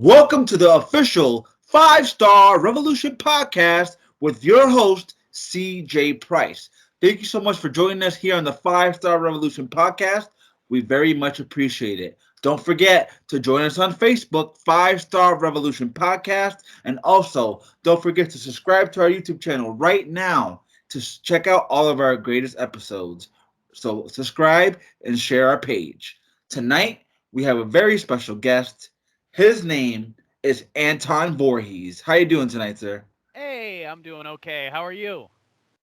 Welcome to the official 5-Star Revolution podcast with your host, CJ Price. Thank you so much for joining us here on the 5-Star Revolution podcast. We very much appreciate it. Don't forget to join us on Facebook, 5-Star Revolution Podcast. And also, don't forget to subscribe to our YouTube channel right now to check out all of our greatest episodes. So subscribe and share our page. Tonight, we have a very special guest. His name is Anton Voorhees. How you doing tonight, sir? Hey, I'm doing okay. How are you?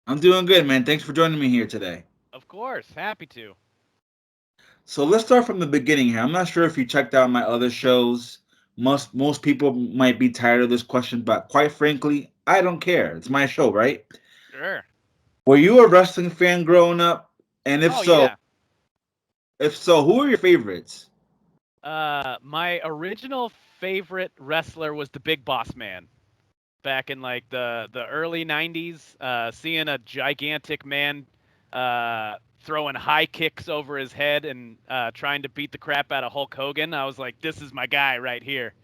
I'm doing good, man. Thanks for joining me here today. Of course, happy to. So let's start from the beginning here. I'm not sure if you checked out my other shows. Most people might be tired of this question, but quite frankly, I don't care. It's my show, right? Sure. Were you a wrestling fan growing up? And Oh yeah. if so, who are your favorites? My original favorite wrestler was the Big Boss Man. Back in like the early '90s, seeing a gigantic man throwing high kicks over his head and trying to beat the crap out of Hulk Hogan, I was like, this is my guy right here.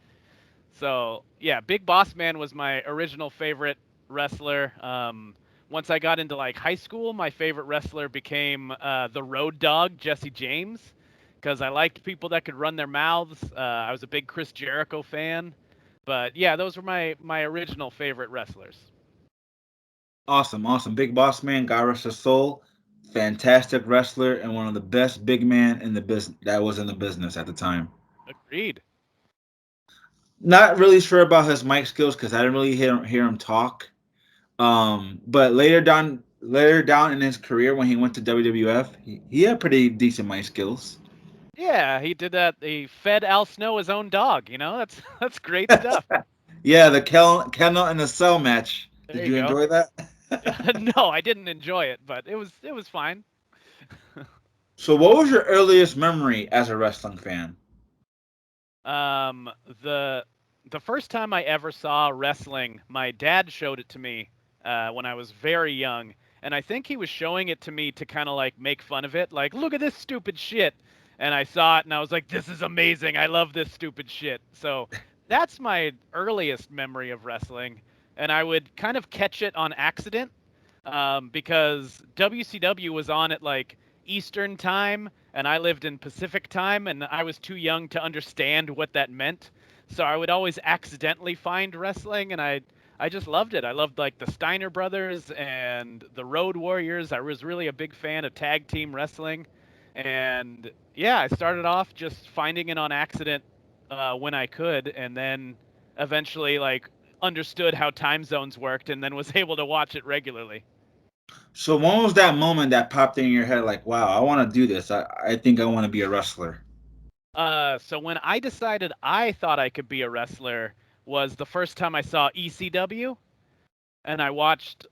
So yeah, Big Boss Man was my original favorite wrestler. Once I got into like high school, my favorite wrestler became the Road Dogg, Jesse James, because I liked people that could run their mouths. I was a big Chris Jericho fan, but yeah, those were my original favorite wrestlers. Awesome, awesome. Big Boss Man, God rest his soul. Fantastic wrestler and one of the best big man in the business that was in the business at the time. Agreed. Not really sure about his mic skills because I didn't really hear him talk. But later down in his career when he went to WWF, he had pretty decent mic skills. Yeah, he did that. He fed Al Snow his own dog. That's that's great stuff. Yeah, the Kennel and the Cell match. There Did you you go. enjoy that? No, I didn't enjoy it, but it was fine. So, what was your earliest memory as a wrestling fan? Um, the the first time I ever saw wrestling, my dad showed it to me when I was very young, and I think he was showing it to me to kind of like make fun of it, like, look at this stupid shit. And I saw it, and I was like, this is amazing. I love this stupid shit. So that's my earliest memory of wrestling, and I would kind of catch it on accident because WCW was on at like Eastern time, and I lived in Pacific time, and I was too young to understand what that meant. So I would always accidentally find wrestling, and I just loved it. I loved like the Steiner brothers and the Road Warriors. I was really a big fan of tag team wrestling, and yeah, I started off just finding it on accident when I could, and then eventually like understood how time zones worked, and then was able to watch it regularly. So, when was that moment that popped in your head, like, wow, I want to do this? I think I want to be a wrestler. So when I decided I thought I could be a wrestler was the first time I saw ECW, and I watched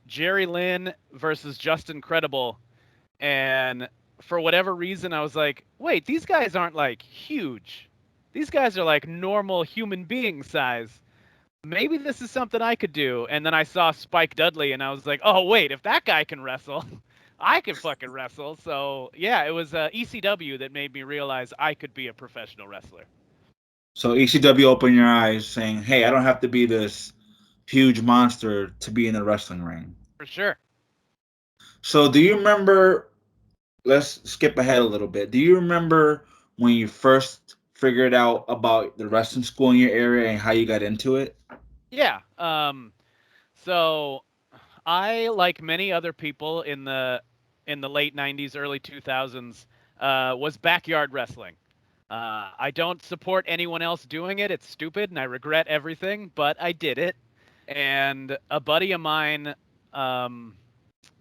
Jerry Lynn versus Justin Credible, and for whatever reason I was like, wait, these guys aren't like huge. These guys are like normal human being size. Maybe this is something I could do. And then I saw Spike Dudley, and I was like, oh wait, if that guy can wrestle, I can fucking wrestle. So yeah, it was ECW that made me realize I could be a professional wrestler. So, ECW opened your eyes saying, hey, I don't have to be this huge monster to be in the wrestling ring. For sure. So, do you remember? Let's skip ahead a little bit. Do you remember when you first figured out about the wrestling school in your area and how you got into it? Yeah. So I, like many other people in the late '90s, early 2000s, was backyard wrestling. I don't support anyone else doing it. It's stupid, and I regret everything. But I did it, and a buddy of mine um,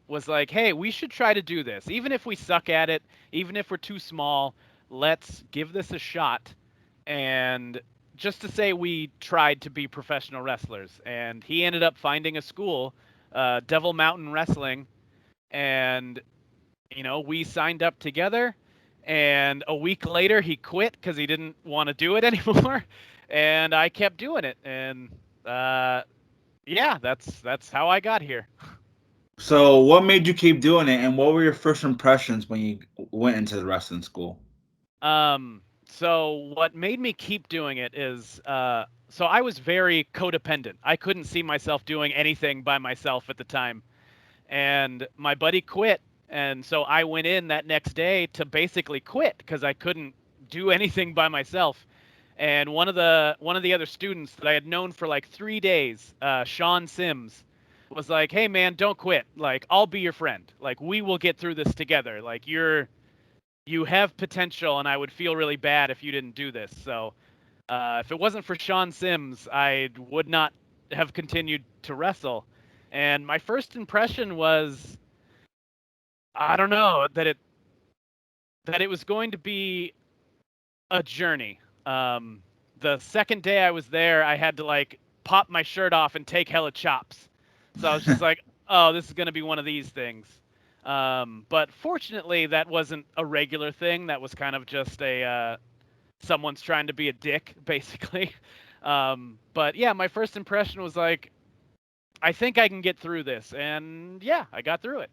was like, "Hey, we should try to do this. Even if we suck at it, even if we're too small, let's give this a shot." And just to say we tried to be professional wrestlers, and he ended up finding a school, Devil Mountain Wrestling, and we signed up together. And a week later, he quit because he didn't want to do it anymore, and I kept doing it. And yeah, that's how I got here. So, what made you keep doing it, and what were your first impressions when you went into the wrestling school? Um, So what made me keep doing it is, so I was very codependent. I couldn't see myself doing anything by myself at the time, and my buddy quit, and so I went in that next day to basically quit because I couldn't do anything by myself. And one of the other students that I had known for like 3 days, Sean Sims, was like, "Hey man, don't quit. Like I'll be your friend. Like we will get through this together. Like you have potential, and I would feel really bad if you didn't do this." So if it wasn't for Sean Sims, I would not have continued to wrestle. And my first impression was, I don't know, that it was going to be a journey. The second day I was there, I had to like pop my shirt off and take hella chops. So I was just like, oh, this is going to be one of these things. But fortunately, that wasn't a regular thing. That was kind of just a someone's trying to be a dick, basically. But yeah, my first impression was like, I think I can get through this, and yeah, I got through it.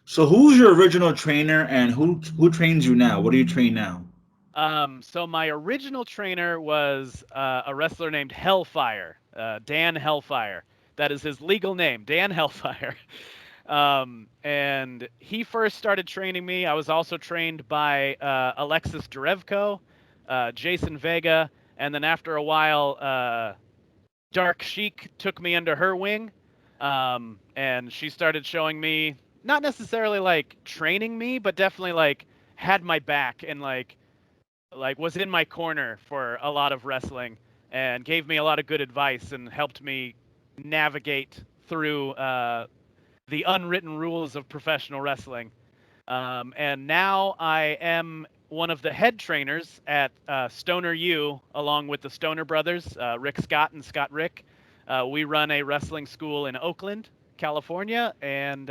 So who's your original trainer, and who trains you now? What do you train now? So my original trainer was a wrestler named Hellfire, Dan Hellfire. That is his legal name, Dan Hellfire. And he first started training me. I was also trained by Alexis Derevko, Jason Vega, and then after a while, Dark Sheik took me under her wing, and she started showing me, not necessarily like training me, but definitely like had my back and like was in my corner for a lot of wrestling and gave me a lot of good advice and helped me navigate through the unwritten rules of professional wrestling. And now I am one of the head trainers at Stoner U, along with the Stoner brothers, Rick Scott and Scott Rick. We run a wrestling school in Oakland, California, and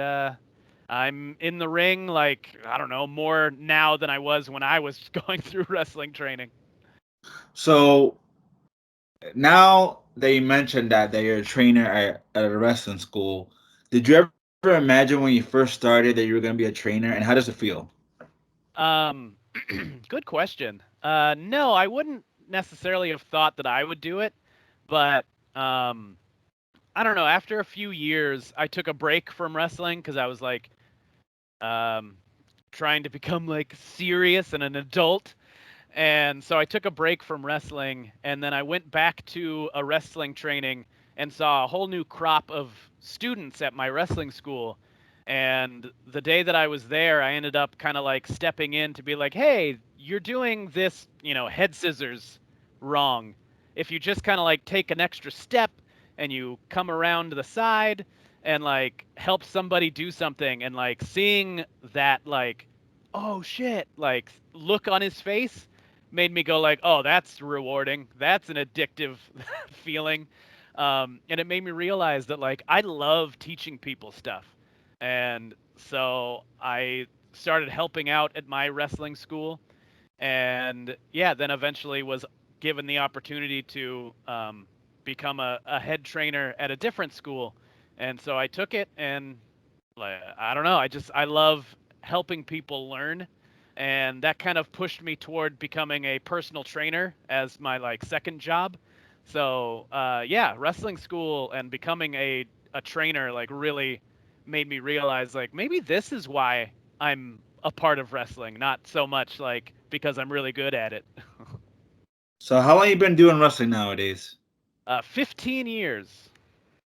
I'm in the ring like, I don't know, more now than I was when I was going through wrestling training. So now that you mentioned that you're a trainer at a wrestling school, did you ever imagine when you first started that you were going to be a trainer, and how does it feel? Um, Good question. No, I wouldn't necessarily have thought that I would do it, but um, I don't know. After a few years, I took a break from wrestling because I was like um, trying to become like serious and an adult. And so I took a break from wrestling, and then I went back to a wrestling training and saw a whole new crop of students at my wrestling school. And the day that I was there, I ended up kind of like stepping in to be like, "Hey, you're doing this, head scissors wrong. If you just kind of like take an extra step and you come around to the side and like help somebody do something," and like seeing that like, oh shit, like look on his face made me go like, "Oh, that's rewarding. That's an addictive feeling." And it made me realize that like I love teaching people stuff. And so I started helping out at my wrestling school, and yeah, then eventually was given the opportunity to become a head trainer at a different school. And so I took it, and like I don't know, I love helping people learn, and that kind of pushed me toward becoming a personal trainer as my like second job. So yeah, wrestling school and becoming a trainer like really made me realize like maybe this is why I'm a part of wrestling, not so much like because I'm really good at it. So how long you been doing wrestling nowadays? 15 years.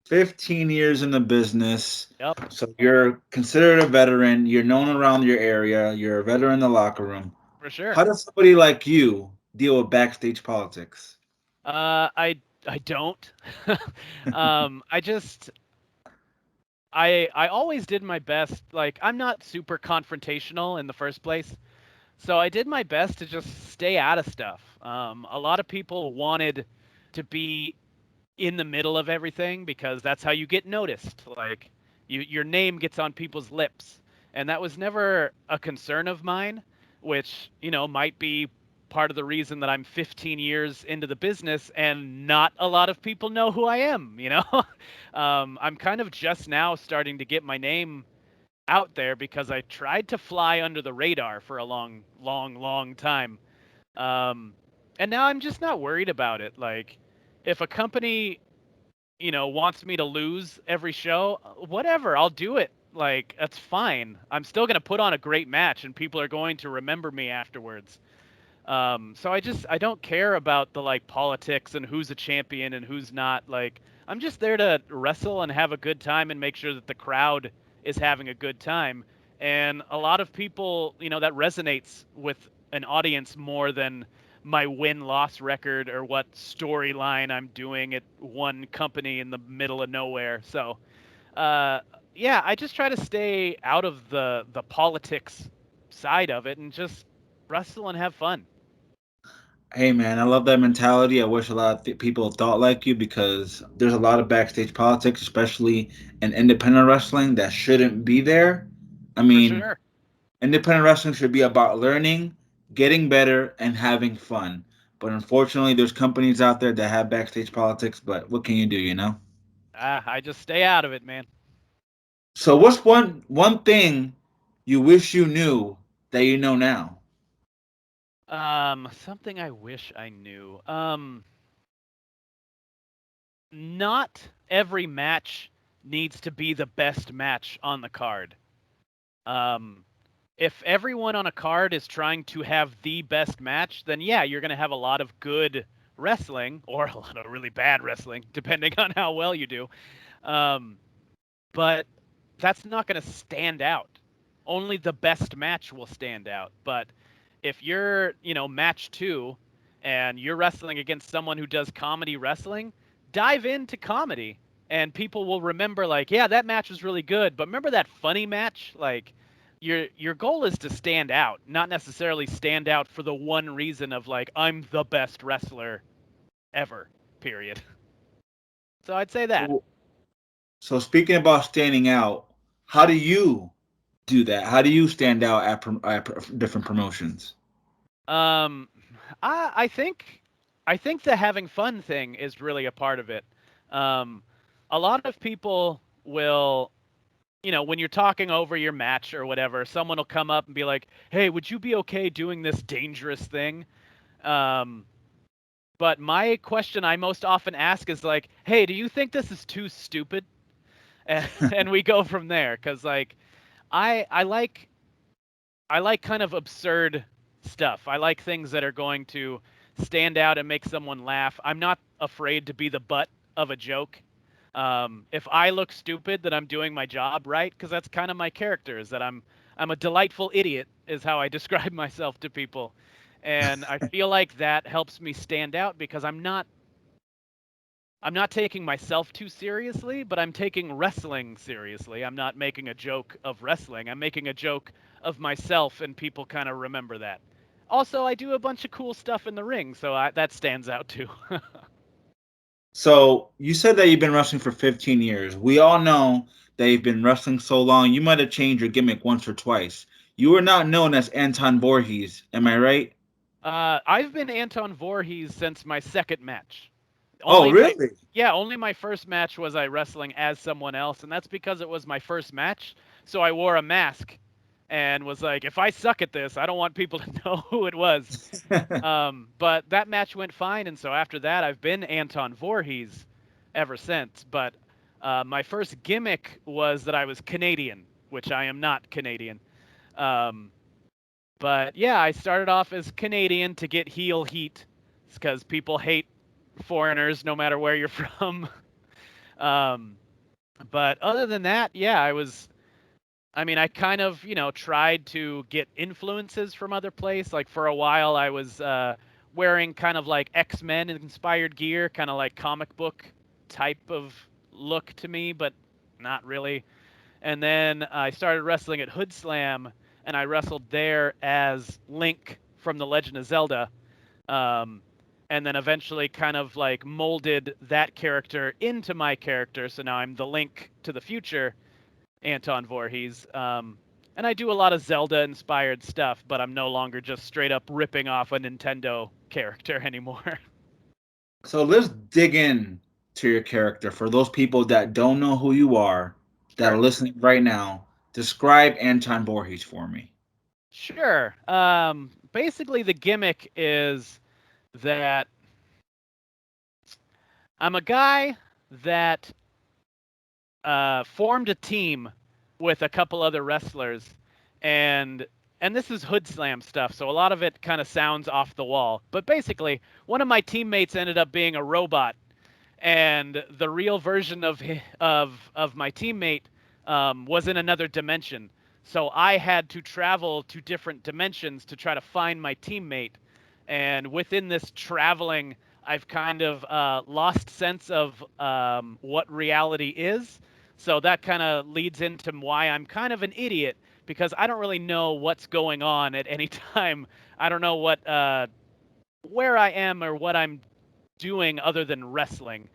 15 years in the business. Yep, So you're considered a veteran. You're known around your area. You're a veteran in the locker room. for sure. How does somebody like you deal with backstage politics? I don't. I just I always did my best. Like I'm not super confrontational in the first place, so I did my best to just stay out of stuff. A lot of people wanted to be in the middle of everything because that's how you get noticed. Like your name gets on people's lips. And that was never a concern of mine, which, might be part of the reason that I'm 15 years into the business and not a lot of people know who I am. I'm kind of just now starting to get my name out there because I tried to fly under the radar for a long, long, long time. Um, and now I'm just not worried about it. Like, if a company, wants me to lose every show, whatever, I'll do it. Like, that's fine. I'm still going to put on a great match and people are going to remember me afterwards. So I don't care about the like politics and who's a champion and who's not. Like, I'm just there to wrestle and have a good time and make sure that the crowd is having a good time. And a lot of people, that resonates with an audience more than my win-loss record or what storyline I'm doing at one company in the middle of nowhere. So, uh, yeah, I just try to stay out of the politics side of it and just wrestle and have fun. Hey man, I love that mentality. I wish a lot of people thought like you because there's a lot of backstage politics, especially in independent wrestling, that shouldn't be there. I For mean, sure. independent wrestling should be about learning, getting better, and having fun. But unfortunately, there's companies out there that have backstage politics. But what can you do, you know? I just stay out of it, man. So, what's one thing you wish you knew that you know now? Something I wish I knew. Not every match needs to be the best match on the card. Um, if everyone on a card is trying to have the best match, then yeah, you're going to have a lot of good wrestling or a lot of really bad wrestling, depending on how well you do. Um, but that's not going to stand out. Only the best match will stand out. But if you're, match two and you're wrestling against someone who does comedy wrestling, dive into comedy and people will remember like, yeah, that match was really good, but remember that funny match? Like your goal is to stand out, not necessarily stand out for the one reason of like I'm the best wrestler ever. Period. So I'd say that. So, so speaking about standing out, how do you do that? How do you stand out at different promotions? Um, I think the having fun thing is really a part of it. Um, a lot of people will, when you're talking over your match or whatever, someone will come up and be like, "Hey, would you be okay doing this dangerous thing?" Um, but my question I most often ask is like, "Hey, do you think this is too stupid?" And we go from there because like I like kind of absurd stuff. I like things that are going to stand out and make someone laugh. I'm not afraid to be the butt of a joke. If I look stupid, then I'm doing my job right because that's kind of my character. Is that I'm a delightful idiot is how I describe myself to people, and I feel like that helps me stand out because I'm not taking myself too seriously, but I'm taking wrestling seriously. I'm not making a joke of wrestling. I'm making a joke of myself, and people kind of remember that. Also, I do a bunch of cool stuff in the ring, so that stands out too. So you said that you've been wrestling for 15 years. We all know that you've been wrestling so long. You might have changed your gimmick once or twice. You were not known as Anton Voorhees. Am I right? I've been Anton Voorhees since my second match. Oh, Only my really? Yeah, only my first match was I wrestling as someone else, and that's because it was my first match. So I wore a mask and was like, if I suck at this, I don't want people to know who it was. But that match went fine, and so after that, I've been Anton Voorhees ever since. But my first gimmick was that I was Canadian, which I am not Canadian. Um, but yeah, I started off as Canadian to get heel heat, because people hate foreigners no matter where you're from. um, but other than that, yeah, I mean, I kind of, tried to get influences from other places. Like for a while, I was wearing kind of like X-Men inspired gear, kind of like comic book type of look to me, but not really. And then I started wrestling at Hood Slam, and I wrestled there as Link from The Legend of Zelda. Um, and then eventually kind of like molded that character into my character. So now I'm the Link to the future Anton Voorhees. And I do a lot of Zelda-inspired stuff, but I'm no longer just straight up ripping off a Nintendo character anymore. So let's dig in to your character. For those people that don't know who you are, that are Sure. listening right now, describe Anton Voorhees for me. Sure. basically the gimmick is that I'm a guy that formed a team with a couple other wrestlers, and this is Hood Slam stuff, so a lot of it kind of sounds off the wall. But basically, one of my teammates ended up being a robot, and the real version of my teammate was in another dimension. So I had to travel to different dimensions to try to find my teammate. And within this traveling, I've kind of lost sense of what reality is. So that kind of leads into why I'm kind of an idiot, because I don't really know what's going on at any time. I don't know what where I am or what I'm doing other than wrestling.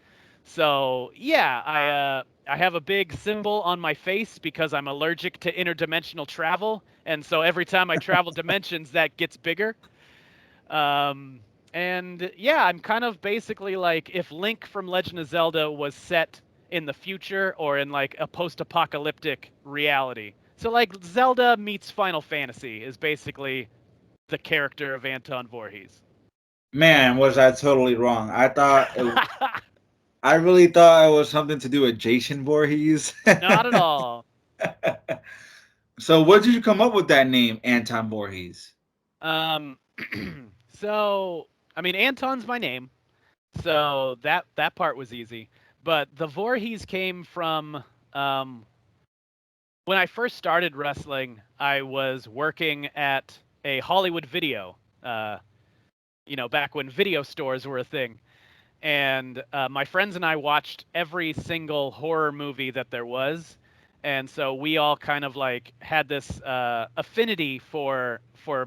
So yeah, I have a big symbol on my face because I'm allergic to interdimensional travel, and so every time I travel dimensions, that gets bigger. Um, and yeah, I'm kind of basically like if Link from Legend of Zelda was set in the future or in like a post-apocalyptic reality. So like Zelda meets Final Fantasy is basically the character of Anton Voorhees. Man, was I totally wrong. I really thought it was something to do with Jason Voorhees. Not at all. So, what did you come up with that name, Anton Voorhees? Um, so I mean, Anton's my name, so that part was easy. But the Voorhees came from um, when I first started wrestling. I was working at a Hollywood Video, back when video stores were a thing. And my friends and I watched every single horror movie that there was, and so we all kind of like had this affinity for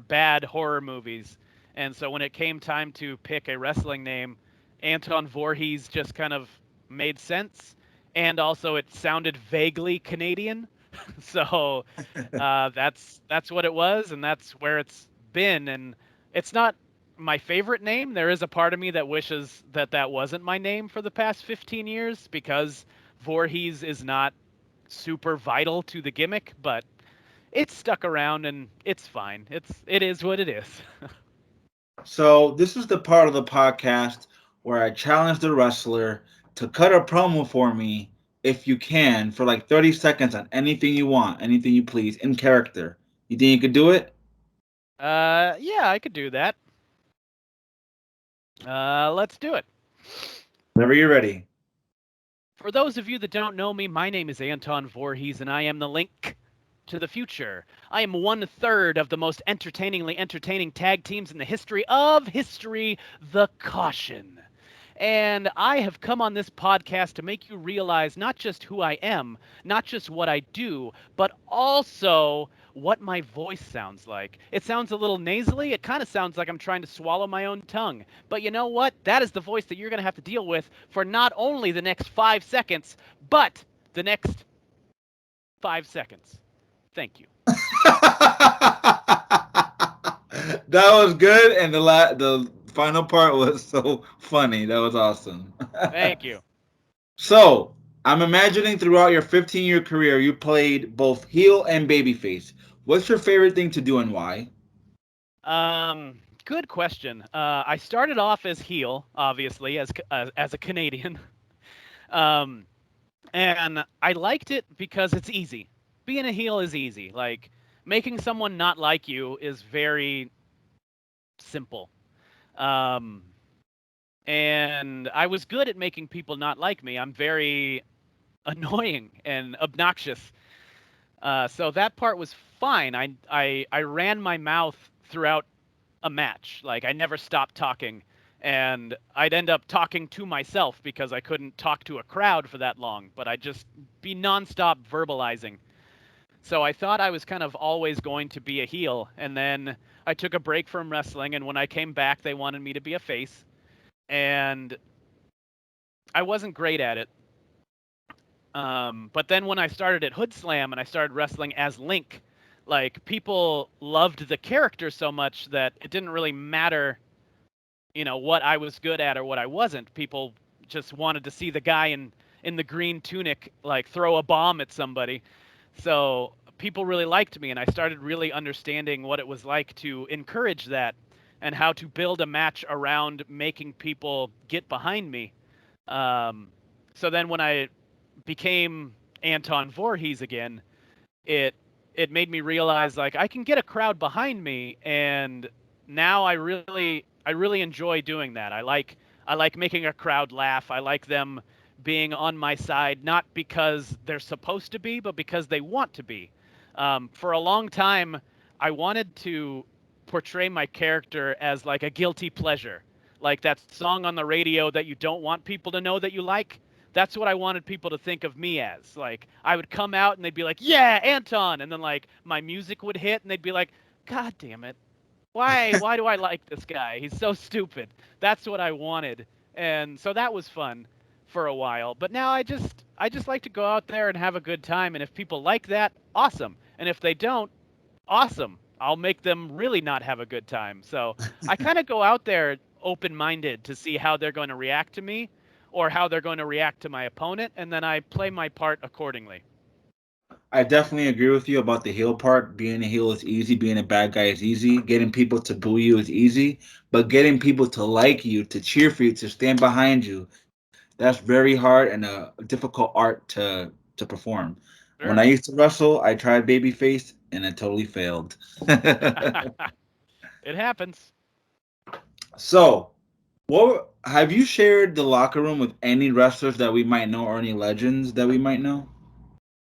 bad horror movies. And so when it came time to pick a wrestling name, Anton Voorhees just kind of made sense, and also it sounded vaguely Canadian. So that's what it was, and that's where it's been. And it's not my favorite name. There is a part of me that wishes that that wasn't my name for the past 15 years, because Voorhees is not super vital to the gimmick, but it's stuck around and it's fine. It is what it is. So, this is the part of the podcast where I challenge the wrestler to cut a promo for me, if you can, for like 30 seconds on anything you want, anything you please, in character. You think you could do it? Yeah, I could do that. Let's do it. Whenever you're ready. For those of you that don't know me, my name is Anton Voorhees, and I am the link to the future. I am 1/3 of the most entertainingly entertaining tag teams in the history, the Caution. And I have come on this podcast to make you realize not just who I am, not just what I do, but also what my voice sounds like. It sounds a little nasally. It kind of sounds like I'm trying to swallow my own tongue. But you know what? That is the voice that you're going to have to deal with for not only the next 5 seconds, but the next 5 seconds. Thank you. That was good, and the final part was so funny. That was awesome. Thank you. So, I'm imagining throughout your 15-year career, you played both heel and babyface. What's your favorite thing to do and why? Good question. I started off as heel, obviously, as a Canadian. Um, and I liked it because it's easy. Being a heel is easy. Like, making someone not like you is very simple. Um, and I was good at making people not like me. I'm very annoying and obnoxious. So that part was fine. I ran my mouth throughout a match. Like, I never stopped talking. And I'd end up talking to myself because I couldn't talk to a crowd for that long, but I'd just be nonstop verbalizing. So I thought I was kind of always going to be a heel, and then I took a break from wrestling, and when I came back, they wanted me to be a face, and I wasn't great at it. But then when I started at Hood Slam and I started wrestling as Link, like, people loved the character so much that it didn't really matter, what I was good at or what I wasn't. People just wanted to see the guy in the green tunic like throw a bomb at somebody. So people really liked me, and I started really understanding what it was like to encourage that and how to build a match around making people get behind me. Um, so then when I became Anton Voorhees again, it it made me realize like I can get a crowd behind me, and now I really enjoy doing that. I like making a crowd laugh. I like them being on my side, not because they're supposed to be, but because they want to be. For a long time, I wanted to portray my character as like a guilty pleasure, like that song on the radio that you don't want people to know that you like. That's what I wanted people to think of me as. Like I would come out and they'd be like, "Yeah, Anton," and then like my music would hit and they'd be like, "God damn it, why do I like this guy? He's so stupid." That's what I wanted, and so that was fun for a while. But now I just like to go out there and have a good time, and if people like that, awesome. And if they don't, awesome. I'll make them really not have a good time. So I kind of go out there open-minded to see how they're going to react to me or how they're going to react to my opponent, and then I play my part accordingly. I definitely agree with you about the heel part. Being a heel is easy. Being a bad guy is easy. Getting people to boo you is easy. But getting people to like you, to cheer for you, to stand behind you, that's very hard and a difficult art to perform. When I Sure. used to wrestle, I tried babyface and it totally failed. It happens. So, what have you shared the locker room with any wrestlers that we might know or any legends that we might know?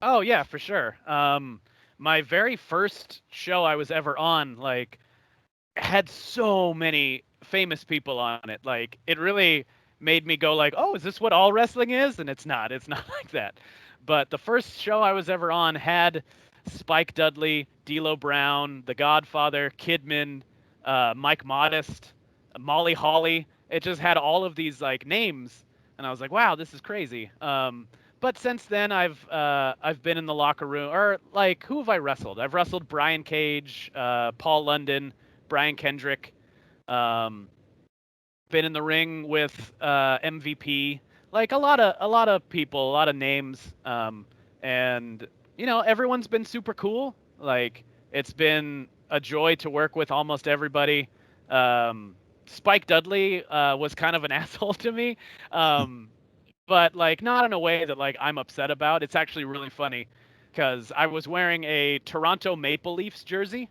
Oh yeah, for sure. My very first show I was ever on, like, had so many famous people on it. Like, it really made me go like, "Oh, is this what all wrestling is?" And it's not. It's not like that. But the first show I was ever on had Spike Dudley, D'Lo Brown, The Godfather, Kidman, Mike Modest, Molly Holly. It just had all of these like names, and I was like, "Wow, this is crazy." But since then, I've been in the locker room, or like, who have I wrestled? I've wrestled Brian Cage, Paul London, Brian Kendrick. Um, been in the ring with MVP, like a lot of people, a lot of names, and everyone's been super cool. Like it's been a joy to work with almost everybody. Um, Spike Dudley was kind of an asshole to me, um, but like not in a way that like I'm upset about. It's actually really funny because I was wearing a Toronto Maple Leafs jersey.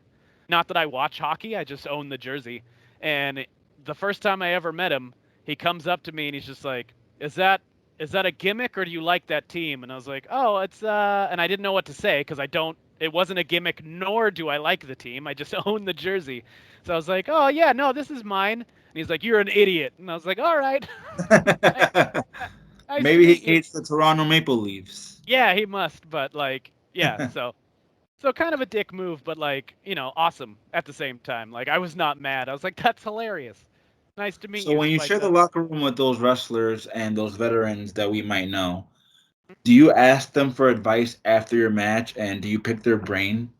Not that I watch hockey, I just own the jersey. And the first time I ever met him, he comes up to me and he's just like, "Is that a gimmick or do you like that team?" And I was like, "Oh, it's and I didn't know what to say because I don't it wasn't a gimmick nor do I like the team. I just own the jersey." So I was like, "Oh, yeah, no, this is mine." And he's like, "You're an idiot." And I was like, "All right. Nice to Maybe he meet you." hates the Toronto Maple Leafs. Yeah, he must, but like, yeah, so kind of a dick move, but like, awesome at the same time. Like I was not mad. I was like, "That's hilarious. Nice to meet So you, when you Spike share the Dudley." locker room with those wrestlers and those veterans that we might know, do you ask them for advice after your match and do you pick their brain?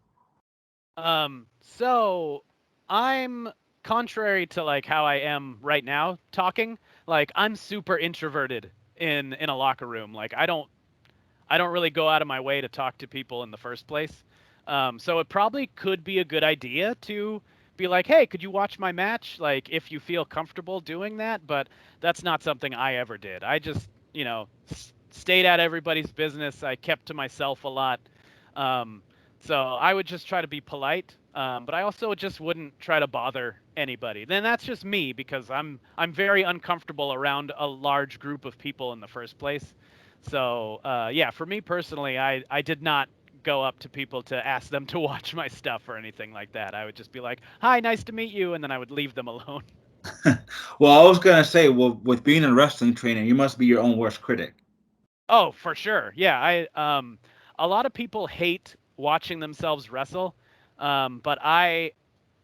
So I'm contrary to like how I am right now talking, like I'm super introverted in a locker room. Like I don't really go out of my way to talk to people in the first place. So it probably could be a good idea to be like, "Hey, could you watch my match?" Like if you feel comfortable doing that, but that's not something I ever did. I just, stayed out of everybody's business. I kept to myself a lot. Um, so I would just try to be polite, but I also just wouldn't try to bother anybody. Then that's just me because I'm very uncomfortable around a large group of people in the first place. So yeah, for me personally, I did not go up to people to ask them to watch my stuff or anything like that. I would just be like, "Hi, nice to meet you," and then I would leave them alone. Well, I was gonna say, well, with being a wrestling trainer, you must be your own worst critic. Oh, for sure. Yeah, a lot of people hate watching themselves wrestle, but I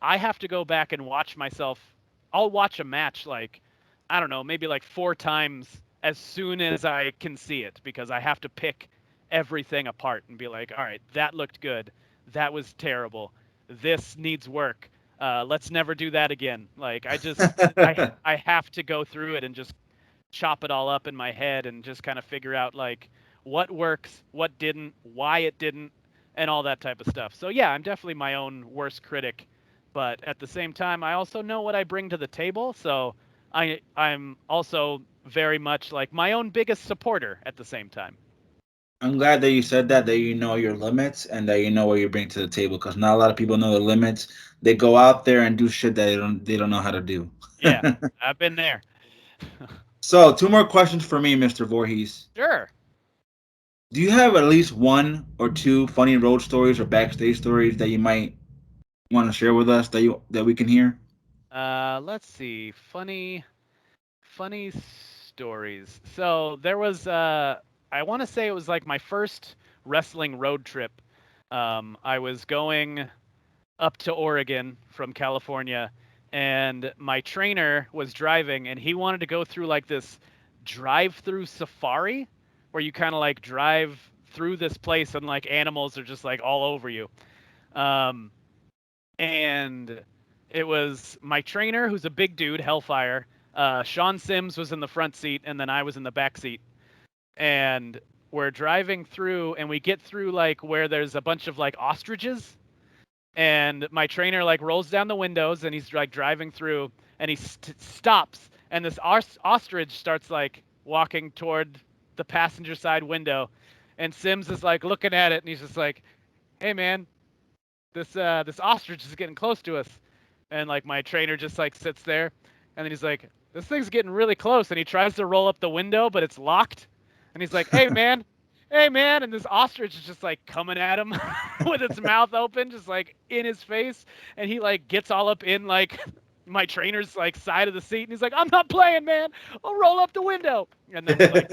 have to go back and watch myself. I'll watch a match like I don't know, maybe like 4 times as soon as I can see it because I have to pick everything apart and be like, "All right, that looked good. That was terrible. This needs work. Let's never do that again." Like I have to go through it and just chop it all up in my head and just kind of figure out like what works, what didn't, why it didn't, and all that type of stuff. So yeah, I'm definitely my own worst critic, but at the same time, I also know what I bring to the table. So I'm also very much like my own biggest supporter at the same time. I'm glad that you said that you know your limits and that you know what you bring to the table, because not a lot of people know the limits. They go out there and do shit that they don't know how to do. Yeah, I've been there. So, two more questions for me, Mr. Voorhees. Sure. Do you have at least one or two funny road stories or backstage stories that you might want to share with us that we can hear? Let's see. Funny stories. So there was I want to say it was like my first wrestling road trip. I was going up to Oregon from California, and my trainer was driving, and he wanted to go through like this drive-through safari where you kind of like drive through this place and like animals are just like all over you. Um, and it was my trainer, who's a big dude, Hellfire. Sean Sims was in the front seat, and then I was in the back seat. And we're driving through, and we get through like where there's a bunch of like ostriches, and my trainer like rolls down the windows, and he's like driving through, and he stops, and this ostrich starts like walking toward the passenger side window, and Sims is like looking at it, and he's just like, "Hey man, this ostrich is getting close to us," and like my trainer just like sits there, and then he's like, "This thing's getting really close," and he tries to roll up the window, but it's locked, and he's like, hey man," and this ostrich is just like coming at him with its mouth open, just like in his face, and he like gets all up in like my trainer's like side of the seat, and he's like, "I'm not playing, man. I'll roll up the window," and then we like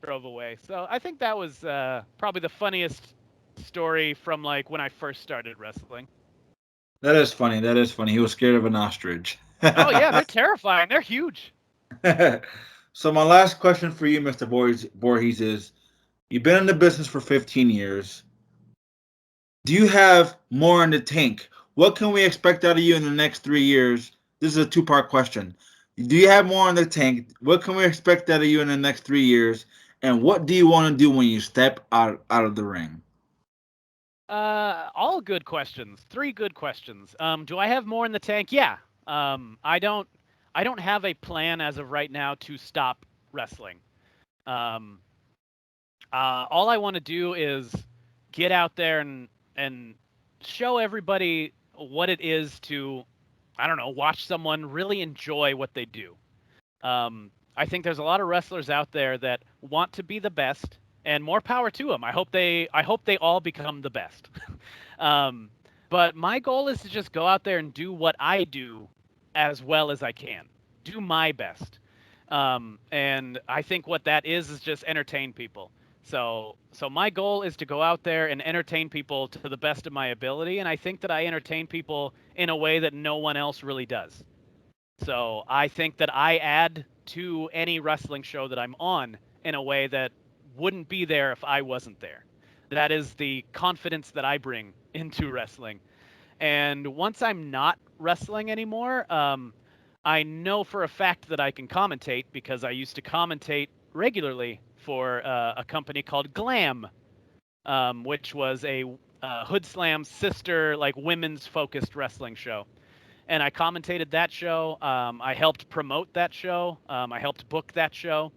drove away. So I think that was probably the funniest story from like when I first started wrestling. That is funny. That is funny. He was scared of an ostrich. Oh yeah, they're terrifying. They're huge. So my last question for you, Mr. Voorhees, is: you've been in the business for 15 years. Do you have more in the tank? What can we expect out of you in the next 3 years? This is a two-part question. Do you have more in the tank? What can we expect out of you in the next 3 years? And what do you want to do when you step out of the ring? All good questions. Three good questions. Do I have more in the tank? Yeah. I don't have a plan as of right now to stop wrestling. Um, all I want to do is get out there and show everybody what it is to, I don't know, watch someone really enjoy what they do. I think there's a lot of wrestlers out there that want to be the best, and more power to them. I hope they all become the best. um, but my goal is to just go out there and do what I do as well as I can. Do my best. And I think what that is just entertain people. So my goal is to go out there and entertain people to the best of my ability, and I think that I entertain people in a way that no one else really does. So I think that I add to any wrestling show that I'm on in a way that wouldn't be there if I wasn't there. That is the confidence that I bring into wrestling. And once I'm not wrestling anymore, I know for a fact that I can commentate because I used to commentate regularly for a company called Glam, which was a Hood Slam sister, like women's focused wrestling show, and I commentated that show. I helped promote that show. I helped book that show.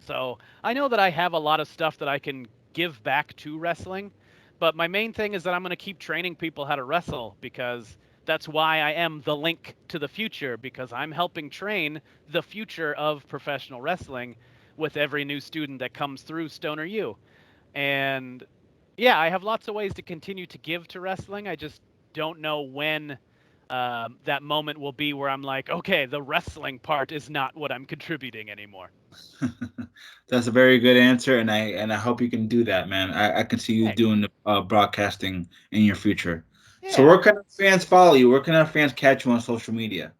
So I know that I have a lot of stuff that I can give back to wrestling. But my main thing is that I'm going to keep training people how to wrestle because that's why I am the link to the future, because I'm helping train the future of professional wrestling with every new student that comes through Stoner U. And yeah, I have lots of ways to continue to give to wrestling. I just don't know when that moment will be where I'm like, okay, the wrestling part is not what I'm contributing anymore. That's a very good answer, and I hope you can do that, man. I can see you Thanks. doing the broadcasting in your future. So Yeah. where can our fans follow you? Where can our fans catch you on social media?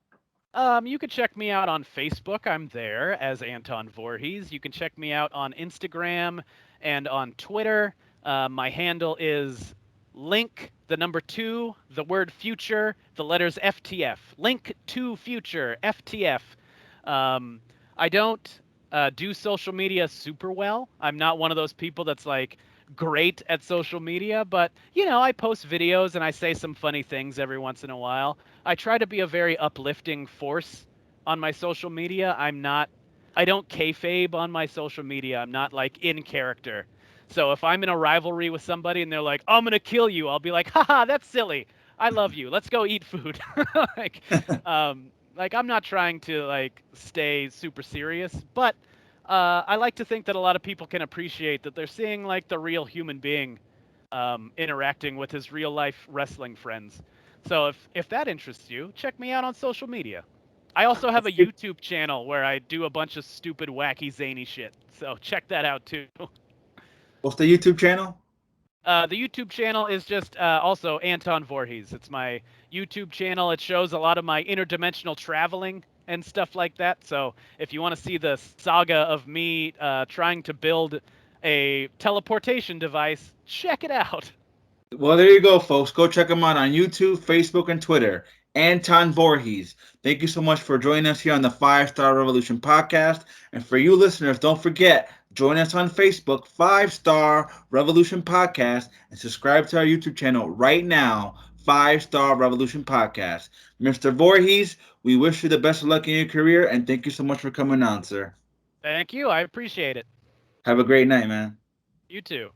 You can check me out on Facebook. I'm there as Anton Voorhees. You can check me out on Instagram and on Twitter. My handle is link the number two, the word future, the letters FTF. Link to future FTF. Um, I don't do social media super well. I'm not one of those people that's like great at social media, but I post videos and I say some funny things every once in a while. I try to be a very uplifting force on my social media. I don't kayfabe on my social media. I'm not like in character. So if I'm in a rivalry with somebody and they're like, "I'm gonna kill you," I'll be like, "Haha, that's silly. I love you. Let's go eat food." like, like I'm not trying to like stay super serious, but I like to think that a lot of people can appreciate that they're seeing like the real human being interacting with his real life wrestling friends. So if that interests you, check me out on social media. I also have a YouTube channel where I do a bunch of stupid, wacky, zany shit. So check that out too. What's the YouTube channel? The YouTube channel is just also Anton Voorhees. It's my YouTube channel. It shows a lot of my interdimensional traveling and stuff like that. So if you want to see the saga of me trying to build a teleportation device, check it out. Well, there you go, folks. Go check him out on YouTube, Facebook, and Twitter. Anton Voorhees. Thank you so much for joining us here on the 5 Star Revolution podcast. And for you listeners, don't forget, join us on Facebook, 5 Star Revolution Podcast, and subscribe to our YouTube channel right now, 5 Star Revolution Podcast. Mr. Voorhees, we wish you the best of luck in your career, and thank you so much for coming on, sir. Thank you. I appreciate it. Have a great night, man. You too.